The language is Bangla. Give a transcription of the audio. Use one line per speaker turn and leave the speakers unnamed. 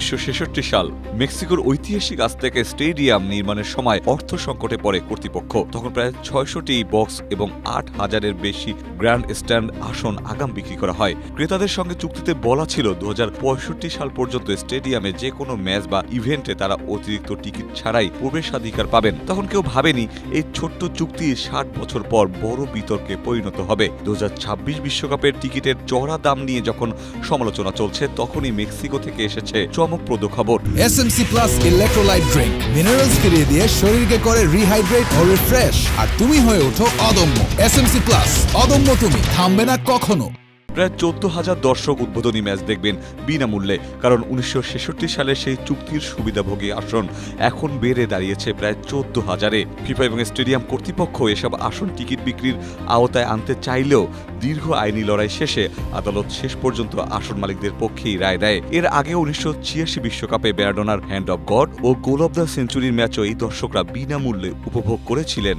1966 সাল মেক্সিকোর ঐতিহাসিক আজতেকা স্টেডিয়াম নির্মাণের সময় অর্থ সংকটে পড়ে কর্তৃপক্ষ। তখন প্রায় ৬০০টি বক্স এবং ৮,০০০-এর বেশি গ্র্যান্ড স্ট্যান্ড আসন আগাম বিক্রি করা হয়। ক্রেতাদের সঙ্গে চুক্তিতে বলা ছিল ২০৬৫ সাল পর্যন্ত স্টেডিয়ামে যে কোনো ম্যাচ বা ইভেন্টে তারা অতিরিক্ত টিকিট ছাড়াই প্রবেশাধিকার পাবেন। তখন কেউ ভাবেনি এই ছোট্ট চুক্তি ৬০ বছর পর বড় বিতর্কে পরিণত হবে। ২০২৬ বিশ্বকাপের টিকিটের চড়া দাম নিয়ে যখন সমালোচনা চলছে, তখনই মেক্সিকো থেকে এসেছে চমকপ্রদ খবর।
SMC plus electrolyte drink minerals ফিরিয়ে দিয়ে শরীরকে করে রিহাইড্রেট ও রিফ্রেশ, আর তুমি হয়ে ওঠো অদম্য। এসএমসি প্লাস, অদম্য তুমি, থামবে না কখনো।
প্রায় ১৪,০০০ দর্শক উদ্বোধনী ম্যাচ দেখবেন বিনামূল্যে, কারণ ১৯৬৬ সালে সেই চুক্তির সুবিধাভোগী আসন এখন বেড়ে দাঁড়িয়েছে প্রায় ১৪,০০০-এ। ফিফা এবং স্টেডিয়াম কর্তৃপক্ষ এসব আসন টিকিট বিক্রির আওতায় আনতে চাইলেও দীর্ঘ আইনি লড়াই শেষে আদালত শেষ পর্যন্ত আসন মালিকদের পক্ষেই রায় দেয়। এর আগে ১৯৮৬ বিশ্বকাপে ম্যারাডোনার হ্যান্ড অব গড ও গোল অব দ্য সেঞ্চুরির ম্যাচও এই দর্শকরা বিনামূল্যে উপভোগ করেছিলেন।